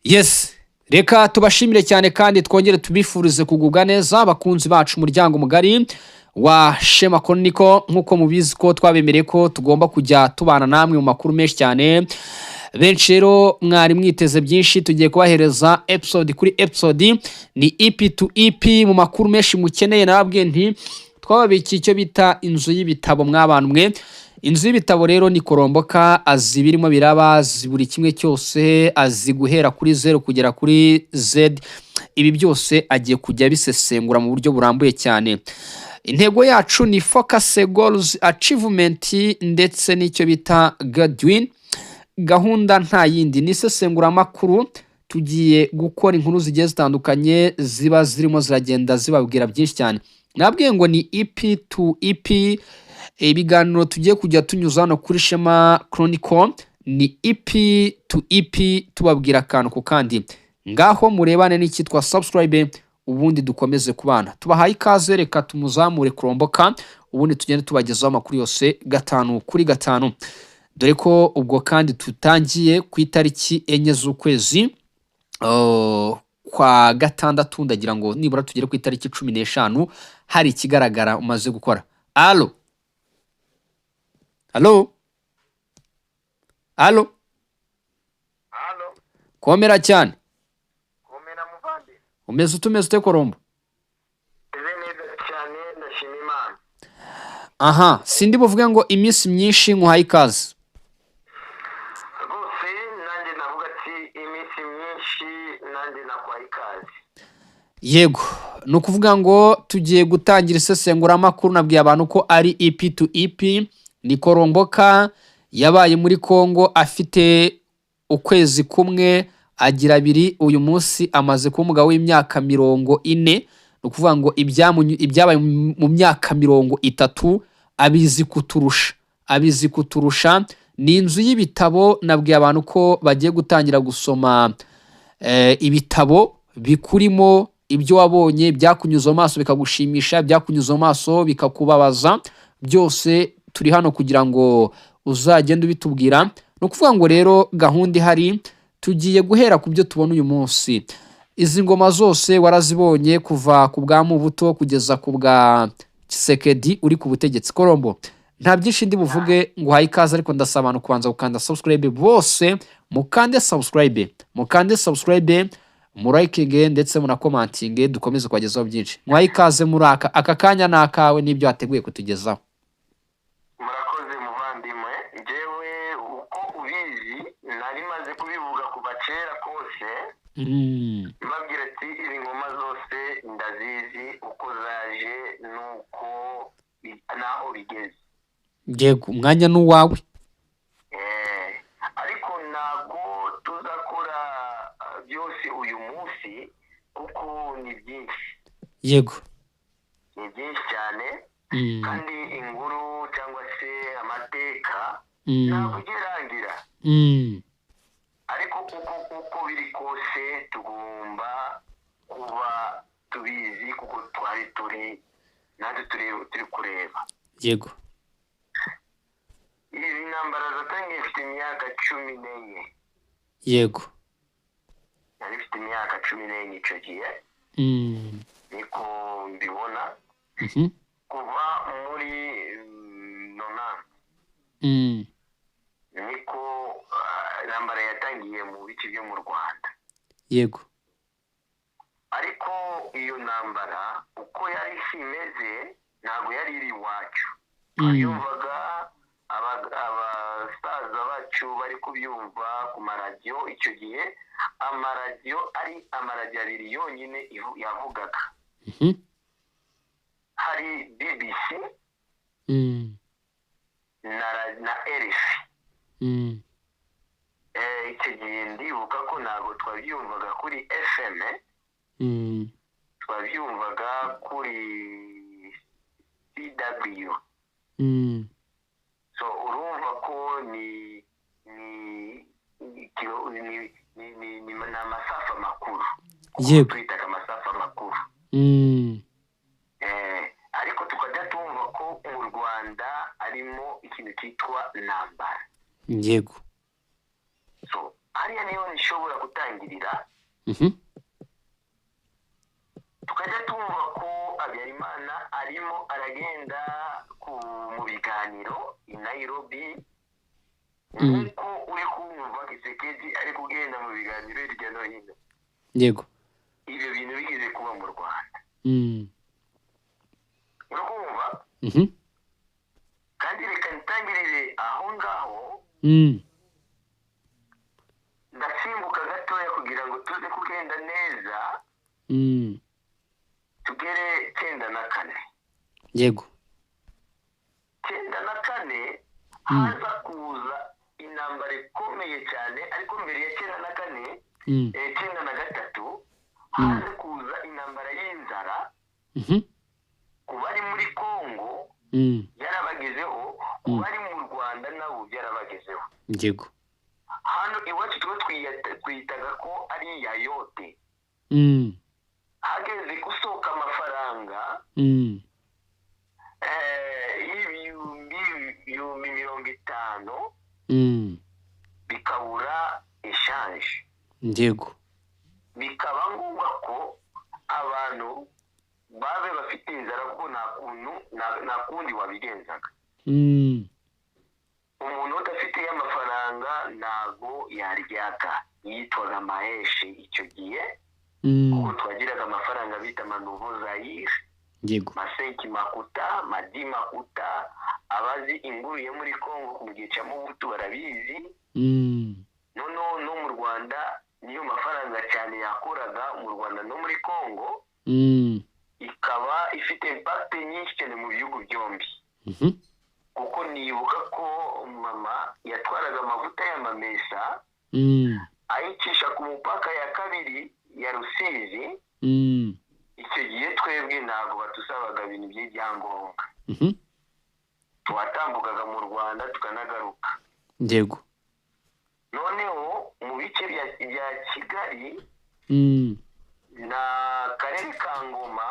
Yes, reka tubashimire cyane kandi twongere tubifurize kugubwa neza abakunzi bacu umuryango mugari wa Shema Chronicle nkuko mubizi ko twabemereye ko tugomba kujya tubana namwe mu makuru menshi cyane. Benshi rero mwari mwiteze byinshi, tugiye kubahereza episode kuri episode, ni EP to EP mu makuru menshi mukeneye. Nababwiye nti twababikiye icyo bita inzu y'ibitabo mw'abantu mwe. Inzu y'ibitabo rero ni koromboka, azi birimo biraba, azi buri kimwe cyose, azi guhera kuri 0 kugera kuri Z. Ibi byose agiye kujya bisesengura mu buryo burambuye cyane. Intego yacu ni focus goals achievement ndetse n'icyo bita Godwin. Gahunda nta yindi ni isesengura makuru, tugiye gukora inkuru zigiye zitandukanye ziba zirimo ziragenda zibabwira byinshi cyane. Nabwiye ngo ni EP to EP. Ibiganiro tugiye kujya tunyuza hano kuri Shema Chronicle ni EP to EP, tubabwira akantu ku kandi. Ngaho murebane n'ikitwa subscribe, ubundi dukomeze kubana. Tubahaye ikaze, reka tumuzamure kuromboka, ubundi tugende tubagezaho amakuru yose gatanu kuri gatanu. Dore ko ubwo kandi tutangiye ku itariki 4 z'ukwezi kwa gatandatu, ndagira ngo nibura tugere ku itariki 15 hari ikigaragara umaze gukora. Allo Allo Allo Halo, Komera cyane. komera muvandi. Umeze utumeze ute Korombo? Neza cyane ndashima Imana. Aha, sindi buvuge ngo iminsi myinshi nkuhaye ikaze. Rwose nanjye navuga ati iminsi myinshi nanjye nakwaye ikaze. Yego, no kuvuga ngo tugiye gutangira isesengura makuru. Nabwiye abantu ko ari EP to EP. Ni koromboka yabaye muri Kongo, afite ukwezi kumwe agira 2. Uyu munsi amaze kuba umugabo w'imyaka 40. No kuvuga ngo ibyabaye mu myaka 30 abizi kuturusha. Ni inzu y'ibitabo. Nabwiye abantu ko bagiye gutangira gusoma ibitabo bikurimo ibyo wabonye, byakunyuza amaso bikagushimisha, byakunyuza amaso bikakubabaza. Byose turi hano kugira ngo uzagende ubitubwira. No kuvuga ngo rero gahunda ihari, tugiye guhera ku byo tubona uyu munsi. Izi ngoma zose warazibonye kuva ku bwa Mubuto kugeza ku bwa Tshisekedi uri ku butegetsi. Korombo, nta byinshi ndi buvuge ngo haye ikaze, ariko ndasaba abantu kubanza gukanda subscribe. Bose mukande subscribe, murayikinge ndetse munakomantinge, dukomeze kubagezaho byinshi. Mwaye ikaze muri aka kanya nakawe n'ibyo wateguye kutugezaho. Murakoze muvandimwe. Jewe uko ubizi nari maze kubivuga kuva kera kose. Mbabwira ati izi ngoma zose ndazizi, uko zaje nuko naho bigeze. Yego, umwanya n'uwawe. Ariko ntabwo tuzakora byose uyu munsi kuko ni byinshi. Yego. Ni byinshi cyane. Kandi inkuru cyangwa se amateka ntabwo irangira. Ariko uko biri kose tugomba kuba tubizi kuko natwe turi kureba. Yego. Izi ntambara zatangiye mfite imyaka 14. Yego. Nari mfite imyaka 14 icyo gihe. Niko mbibona. Kuva muri 90 niko intambara yatangiye mu bice byo mu Rwanda. Yego. Ariko iyo ntambara uko yari imeze ntabwo yari iri iwacu. Twayumvaga abasaza bacu bari kubyumva ku maradiyo. Icyo gihe amaradiyo ari amaradiyo 2 yonyine yavugaga. Hari BBC na RFI. Icyo gihe ndibuka ko ntabwo twabyumvaga kuri FM, twabyumvaga kuri CW. So urumva ko ni amasafa makuru. Yego. Twitaga amasafa makuru. Ariko tukajya tumva ko mu Rwanda harimo ikintu cyitwa ntambara. Yego. So hariya niyo nishobora gutangira kurangirira tukajya tumva ko Habyarimana arimo aragenda mu biganiro i Nairobi nk'uko uri kumva Kisekedi ari kugenda mu biganiro hirya no hino. Yego. Ibyo bintu bigeze kuba mu Rwanda. Urumva? Kandi reka ntangirire aho ngaho. Ndasimbuka gatoya kugira ngo tuze kugenda neza. Tugere 94. Yego. 94 haza kuza intambara ikomeye cyane, ariko mbere ya 94 93 haza kuza intambara y'inzara ku bari muri Kongo yarabagezeho, ku bari mu Rwanda nabo byarabagezeho. Yego. Hano iwacu twitaga ko ari yayote. Hageze gusohoka amafaranga y'ibihumbi 50 bikabura eshanje. Yego. Bikaba ngombwa ko abantu babe bafite inzara kuko nta kundi wabigenzaga. Umuntu udafite amafaranga ntago yaryaga, yitwaga maheshe icyo gihe. Kuko twagiraga amafaranga bita Manuvo Zaire. Yego. Masenki Makuta, Madi Makuta, abazi inguru yo muri Kongo mu gihe cya Mobutu barabizi. No mu Rwanda niyo mafaranga cyane yakoraga mu Rwanda no muri Kongo. Ikaba ifite impact nyinshi cyane mu bihugu byombi. Kuko nibuka ko mama yatwaraga amavuta y'amamesa ayicisha ku mupaka ya kabiri ya Rusizi. Icyo gihe twebwe ntabwo batusabaga ibintu by'ibyangombwa. Twatambukaga mu Rwanda tukanagaruka. Yego. Noneho mu bice bya Kigali na karere ka Ngoma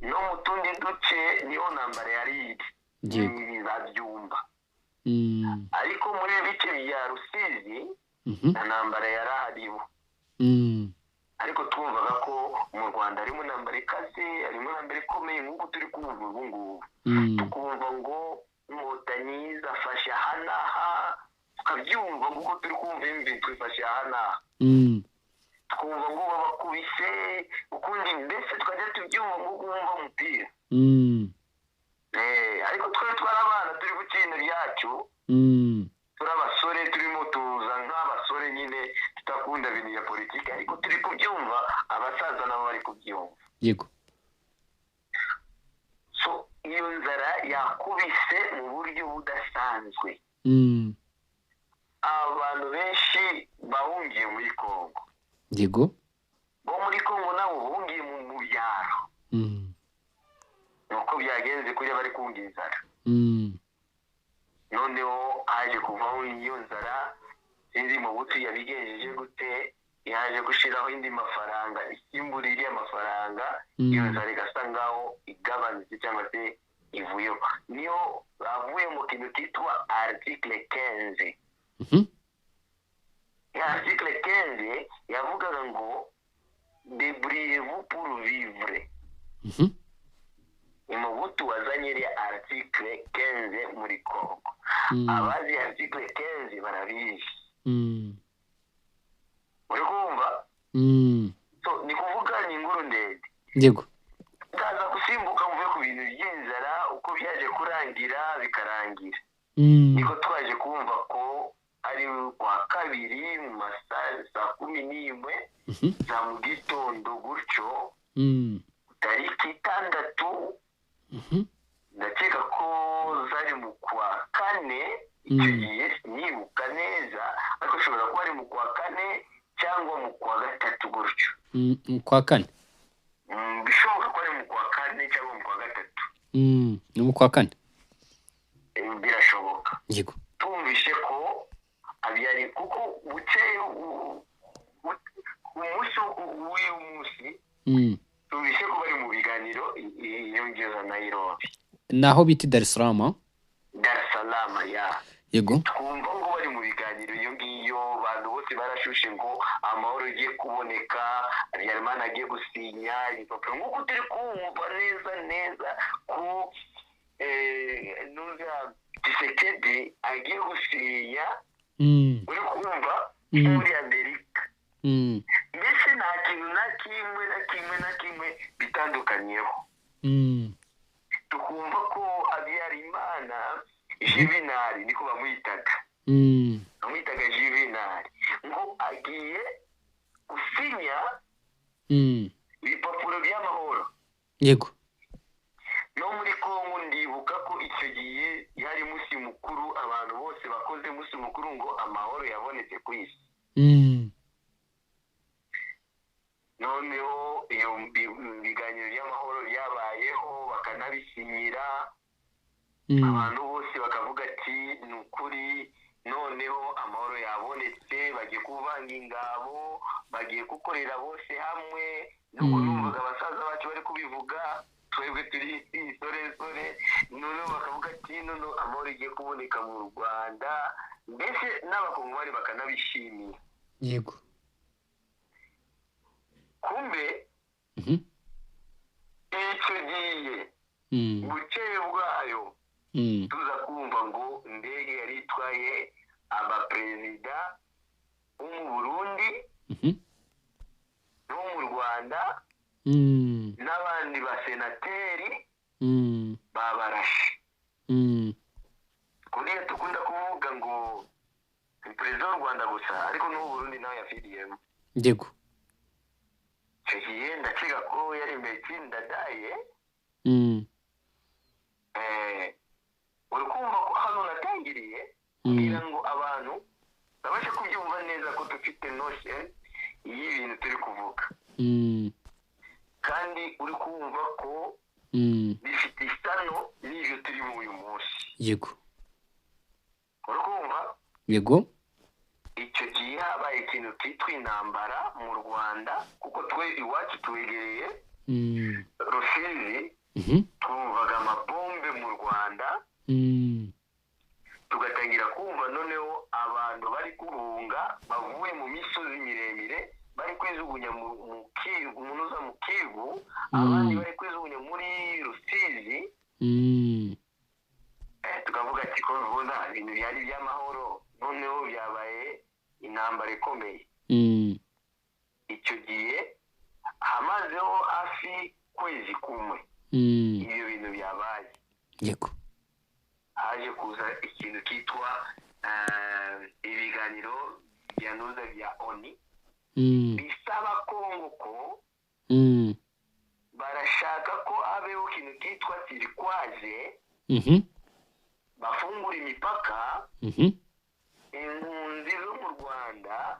no mu tundi duce niho ntambara yari iri Byumba. Ariko muri bice bya Rusizi na ntambara yarahariho. Ariko twumvaga ko mu Rwanda harimo intambara ikaze, harimo intambara ikomeye nk'uko turi kumva ubu ngubu. Tukumva ngo Inkotanyi zafashe aha n'aha, tukabyumva nk'uko turi kumva imvi twifashe aha n'aha. Twumva ngo babakubise ukundi, mbese tukajya tubyumva nk'uko wumva umupira. Ariko twari abana turi gukina ibyacu, turi abasore turimo tuza nk'abasore nyine tutakunda ibintu ya politiki, ariko turi kubyumva, abasaza nabo bari kubyumva. Yego. So iyo nzara yakubise mu buryo budasanzwe. Abantu benshi bahungiye muri Kongo. Yego. Bo muri Kongo nabo bahungiye mu byaro. Nuko byagenze kuri bari kunga inzara. Noneho haje kuvaho iyo nzara, sinzi Mobutu yabigenjeje gute, yaje gushiraho indi mafaranga isimbura iriya mafaranga, iyo nzara igasa ngaho igabanutse cyangwa se ivuyeho. Niyo bavuye mu kintu kitwa article 15. Article 15 yavugaga ngo débrouillez-vous pour vivre. Mobutu wazanye iriya article 15 muri Kongo. Abazi article 15 barabizi. Uri kumva? So ni kuvuga ni inkuru ndende. Yego. Ndaza gusimbuka muve ku bintu by'inzara uko byaje kurangira bikarangira. Niko twaje kumva ko ari kwa kabiri mu masaha saa 11 za mu gitondo gutyo, tariki 6 ndakeka ko zari mu kwa kane. Icyo gihe nibuka neza, ariko ushobora kuba ari mu kwa kane cyangwa mu kwa gatatu gutyo. Mu kwa kane. Bishoboka ko ari mu kwa kane cyangwa mu kwa gatatu. Ni mu kwa kane. Birashoboka. Yego. Tumvishe ko abyari kuko bukeye umunsi w'uyu munsi tumvishe ko bari mu biganiro yongeza Nairobi. Naho biti Dar es Salaam. Dar es Salaam ya. Yego. Twumva ngo bari mu biganiro iyo ngiyo, abantu bose barashushe ngo ko amahoro agiye kuboneka, Habyarimana agiye gusinya ibipapuro nk'uko turi kumva neza ko nuza Tshisekedi agiye gusinya uri kumva muri Amerika. Mbese nta kintu na kimwe bitandukanyeho. Tukumva ko Habyarimana Juvenal niko bamwitaga Juvenal ngo agiye gusinya ibipapuro by'amahoro. Yego. No muri Kongo ndibuka ko icyo gihe yari musi mukuru, abantu bose bakoze musi mukuru ngo amahoro yabonetse ku isi. Noneho iyo biganiro by'amahoro byabayeho bakanabisinyira, abantu bose bakavuga ati ni ukuri noneho amahoro yabonetse, bagiye kuvanga ingabo, bagiye gukorera bose hamwe. Nuko numvaga abasaza bacu bari kubivuga, twebwe turi isoresore, noneho bakavuga ati noneho amahoro igiye kuboneka mu Rwanda, mbese n'abakongomani bakanabishimira. Yego. Kumbe icyo gihe bukeye bwayo tuza kumva ngo indege yari itwaye abaperezida bo mu Burundi no mu Rwanda n'abandi basenateri babarashe. Kuriya dukunda kuvuga ngo ni perezida w'u Rwanda gusa, ariko n'ubu Burundi nawe yafiriyemo. Yego. Icyo gihe ndakiga ko yari Melchior Ndadaye. Uri kumva ko hano natangiriye kugira ngo abantu babashe kubyumva neza ko dufite notion y'ibintu turi kuvuga, kandi uri kumva ko bifite isano n'ibyo turi mu uyu munsi. Yego. Uri kumva? Yego. Icyo gihe habaye ikintu kitwa intambara mu Rwanda, kuko twe iwacu twegereye Rusizi, twumvaga amabombe mu Rwanda, tugatangira kumva noneho abantu bari guhunga bavuye mu misozi miremire, bari kwijugunya mu Kivu, abandi bari kwijugunya muri Rusizi. Tukavuga ati ko rubona ibintu byari by'amahoro, noneho byabaye intambara ikomeye. Icyo gihe hamazeho hafi kwezi kumwe ibyo bintu byabaye. Yego. Haje kuza ikintu kitwa ibiganiro bya nuza bya ONU, bisaba Kongo ko barashaka ko habeho ikintu kitwa tirikwaje, bafungura imipaka, impunzi zo mu Rwanda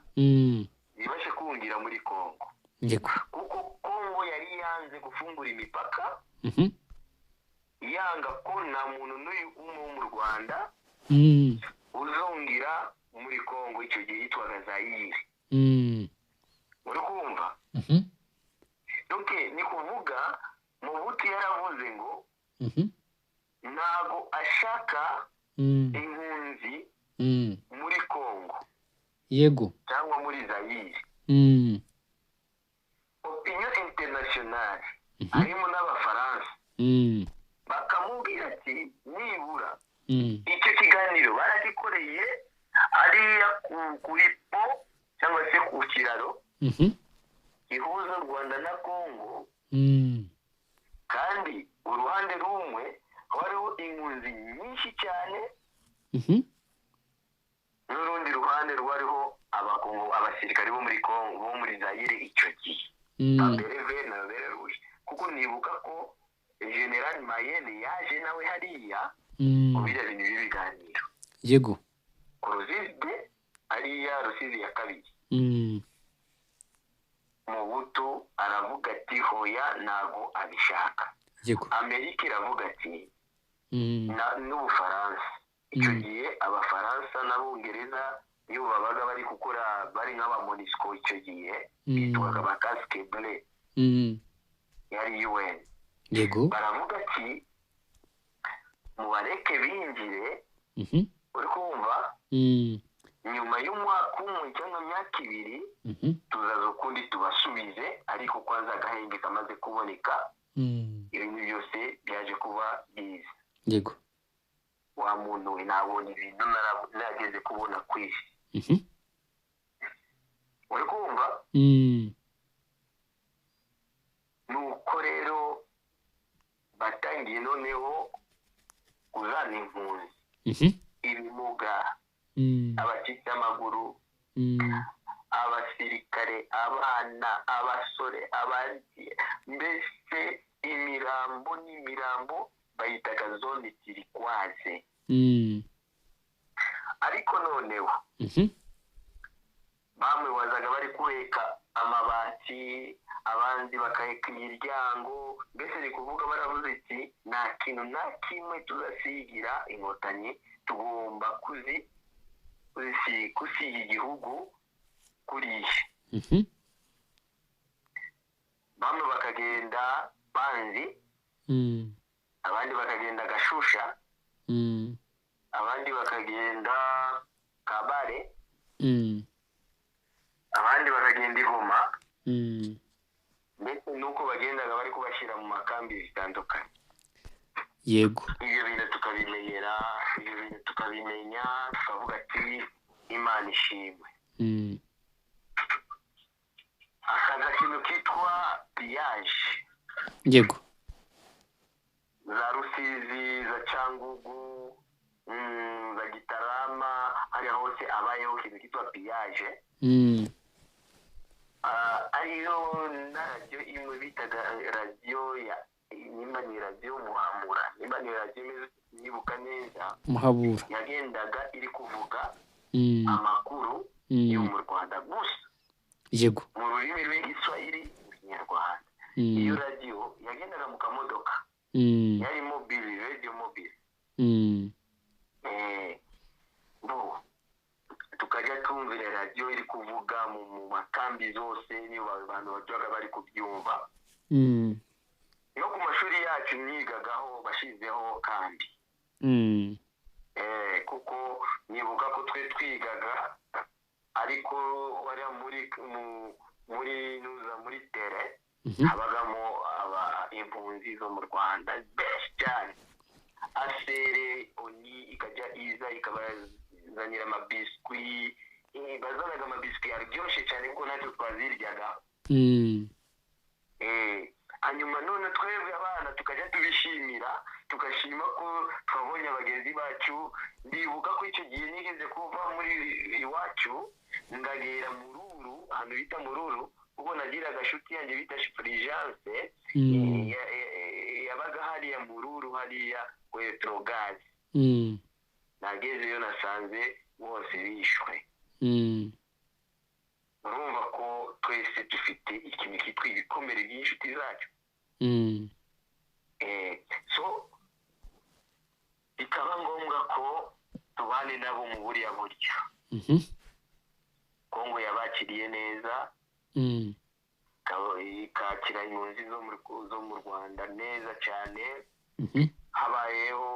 zibashe kungira muri Kongo. Yego. Kuko Kongo yari yanze gufungura imipaka, yanga ko nta muntu n'uyu wo mu Rwanda uzongera muri Kongo. Icyo gihe yitwaga Zaire. Uri kumva? Ni kuvuga Mobutu yaravuze ngo ntabwo ashaka impunzi muri Kongo. Yego. Cyangwa muri Zaire. Opinion internationale harimo n'Abafaransa bakamubwira ati nibura icyo kiganiro baragikoreye ariya kuri po cyangwa se ku kiraro gihuza u Rwanda na Kongo, kandi uruhande rumwe hariho impunzi nyinshi cyane, n'urundi ruhande rwariho abasirikari bo muri Kongo, bo muri Zaire icyo gihe, Abereve na Belarus. Kuko nibuka ko General Mayenne yaje nawe hariya mu biriya bintu by'ibiganiro. Yego. Ku Rusizi hariya Rusizi ya kabiri. Mobutu aravuga ati hoya ntago abishaka. Yego. Amerika iravuga ati n'Ubufaransa. Icyo gihe Abafaransa n'Abongereza iyo babaga bari gukora bari nk'aba MONUSCO, icyo gihe bitwaga ba casque bleu, yari UN. Yego. Baravuga ati mubareke binjire, uri kumva, nyuma y'umwaka umwe cyangwa myaka ibiri tuzaza ukundi tubasubize, ariko kwanza agahenge kamaze kuboneka ibintu byose byaje kuba byiza. yego wa muntu we nabonye ibintu nageze kubona ku isi. uri kumva? nuko rero batangiye noneho kuzana impunzi, ibimuga, abacitse amaguru, abasirikare, abana, abasore, mbese imirambo n'imirambo bayitaga zone tirikwaze. ariko noneho bamwe wazaga bari kuheka amabati, abandi bakaheka imiryango, mbese ni kuvuga baravuze ati nta kintu na kimwe tuzasigira inkotanyi, tugomba kusiga igihugu kuriya. bamwe bakagenda Banzi, abandi bakagenda Gashusha, abandi bakagenda Kabare, abandi bakagenda Igoma, ndetse nuko bagendaga bari kubashyira mu makambi bitandukanye. yego ibyo bintu tukabimenya, tukavuga ati Imana ishimwe. akaza kintu kitwa piyaje, yego za Rusizi, za Cyangugu, za Gitarama, hariya hose abayeho ikintu kitwa piyaje. ariyo na radiyo imwe bitaga radiyo ya nimba ni radiyo Muhamura, nimba ni radiyo nibuka neza Muhabura, yagendaga iri kuvuga amakuru yo mu Rwanda gusa, yego mu rurimi rw'igiswahili, mu Kinyarwanda. iyo radiyo yagendaga mu kamodoka, yari mobile, radio mobile. tukajya tumvira radiyo iri kuvuga mu makambi zose, niba abantu bajyaga bari kubyumva. no ku mashuri yacu nigagaho bashyizeho kandi, kuko nibuka ko twe twigaga, ariko wariya muri tere habagamo impunzi zo mu Rwanda benshi cyane. asere oni ikajya iza ikabazanira amabiswi, bazanaga amabiswi aryoshye cyane kuko natwe twaziryaga. hanyuma none twebwe abana tukajya tubishimira, tugashima ko twabonye abagenzi bacu. ndibuka ko icyo gihe nigeze kuva muri iwacu ngagera Mururu, ahantu bita Mururu, kuko nagiraga inshuti yanjye bita Fulgence, yabaga hariya Mururu, hariya Petrogazi. nagezeyo nasanze bose bishwe. urumva ko twese dufite ikintu kitwa ibikomere by'inshuti zacu. so bikaba ngombwa ko tubane nabo mu buriya buryo. Kongo yabakiriye neza, ikakira impunzi zo mu Rwanda neza cyane. habayeho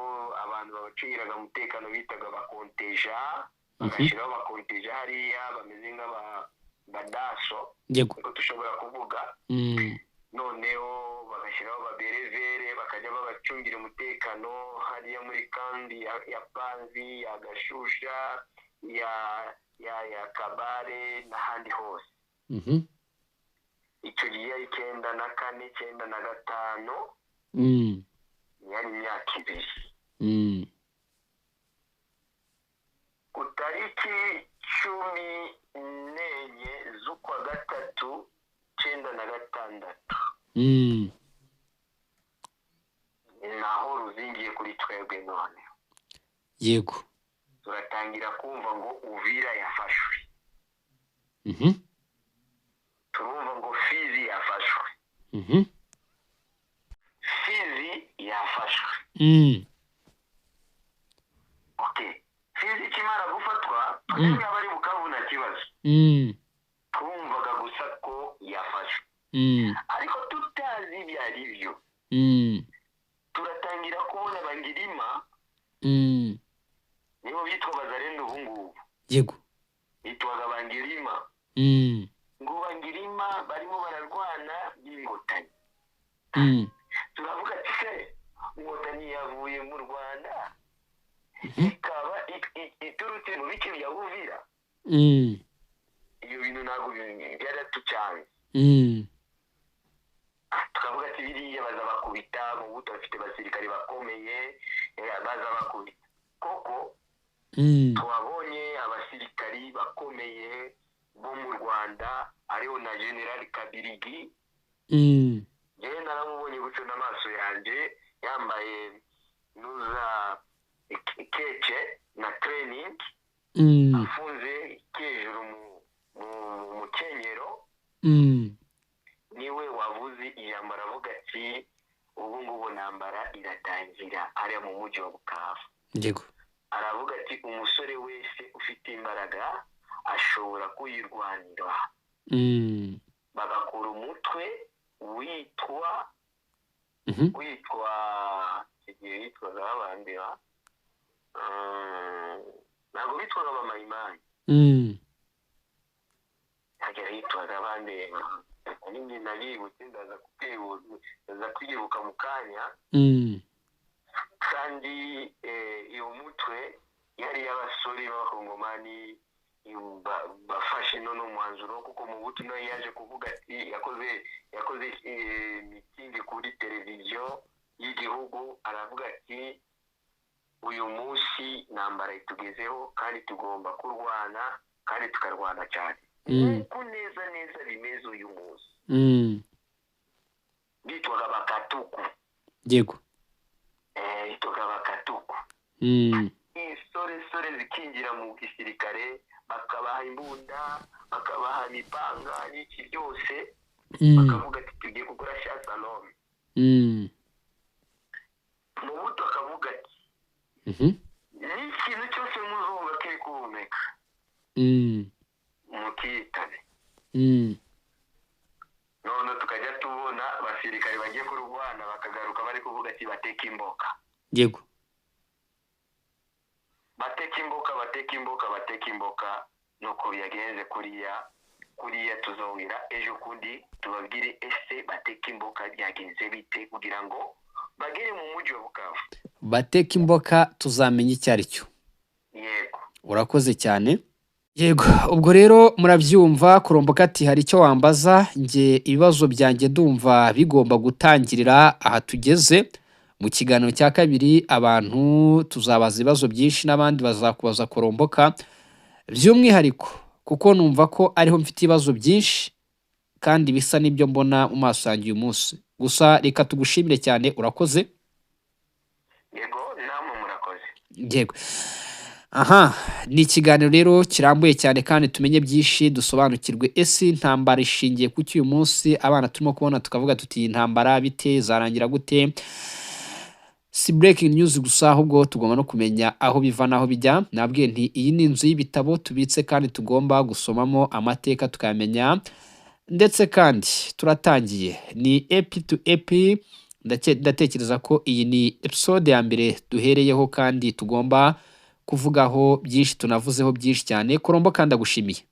abantu babaciraga umutekano bitaga abakonteja, bagashyiraho abakonteja hariya bameze nk'abadaso, niko dushobora kuvuga. noneho bagashyiraho ababerevere, bakajya babacungira umutekano hariya muri kandi ya Panzi, ya Gashusha, ya Kabare n'ahandi hose. icyo gihe 1994, 1995 yari imyaka ibiri. ku tariki 14 z'ukwa gatatu 1996 naho ruzingiye kuri twebwe. none yego turatangira kumva ngo Uvira yafashwe, turumva ngo Fizi yafashwe, Fizi yafashwe. Fizi kimara gufatwa, twebwe abari Bukavu nta kibazo, twumvaga gusa ko yafashwe, ariko tutazi ibyo ari byo. turatangira kubona Bangirima nibo bitwa Bazalendo ubu ngubu. yego yitwaga Bangirima. Ngo Bangirima barimo bararwana n'inkotanyi. Turavuga ati se inkotanyi yavuye mu Rwanda ikaba iturutse mu bice bya Uvira. Iyo bintu ntabwo byaratucanze. Tukavuga ati biriya baza bakubita mu buto bafite abasirikari bakomeye baza bakubita. Koko twabonye abasirikari bakomeye bo mu Rwanda ariho na General Kabirigi. Njyewe naramubonye guca n'amaso yanjye yambaye nuza keke na training afunze hejuru mu mukenyero. Niwe wavuze ijambo aravuga ati ubu ngubu ntambara iratangira ariya mu mujyi wa Bukavu. Yego. Aravuga ati umusore wese ufite imbaraga ashobora kuyirwanira. Bagakura umutwe witwa igihe yitwaga abandi ntabwo bitwaga abamayimayi. Hajya hitwaga abandi nini nabibutse ndaza kwibuka mu kanya. Kandi iyo mutwe yari y'abasore b'abakongomani bafashe none umwanzuro kuko mu buto nawe yaje kuvuga ati yakoze mitingi kuri televiziyo y'igihugu. Aravuga ati uyu munsi ntambara itugezeho kandi tugomba kurwana kandi tukarwana cyane nk'uko neza bimeze uyu munsi. Bitwaga Bakatuku. Yego. Bitwaga Bakatuku. Sore zikinjira mu gisirikare bakabaha imbunda bakabaha imipanga n'iki byose bakavuga ati tugiye kugura shasalome. Mu buto akavuga ati n'ikintu cyose muzumva kiri guhumeka mukitane. None tukajya tubona abasirikare bagiye kurwana bakagaruka bari kuvuga ati bateka imboka. Yego. Bateka imboka nuko byagenze kuriya tuzongera ejo kundi tubabwire ese bateka imboka byagenze bite kugira ngo bagere mu mujyi wa Bukavu. Bateka imboka tuzamenya icyo ari cyo. Yego. Urakoze cyane. Yego, ubwo rero murabyumva Kuromboka ati hari icyo wambaza nge ibibazo byanjye ndumva bigomba gutangirira aha tugeze. Mu kiganiro cya kabiri abantu tuzabaza ibibazo byinshi n'abandi bazakubaza Kuromboka by'umwihariko kuko numva ko ariho mfite ibibazo byinshi kandi bisa n'ibyo mbona mu maso yanjye uyu munsi. Gusa reka tugushimire cyane, urakoze. Yego, namwe murakoze. Yego. Aha, ni ikiganiro rero kirambuye cyane kandi tumenye byinshi dusobanukirwe ese intambara ishingiye ku cy'uyu munsi abana turimo kubona tukavuga tuti intambara bite zarangira gute. Si breaking news gusa ahubwo tugomba no kumenya aho biva naho bijya. Nabwiye nti iyi ni inzu y'ibitabo tubitse kandi tugomba gusomamo amateka tukayamenya ndetse kandi turatangiye ni epi to epi. Ndatekereza ko iyi ni episode ya mbere duhereyeho kandi tugomba kuvugaho byinshi tunavuzeho byinshi cyane. Kuromboka ndagushimiye.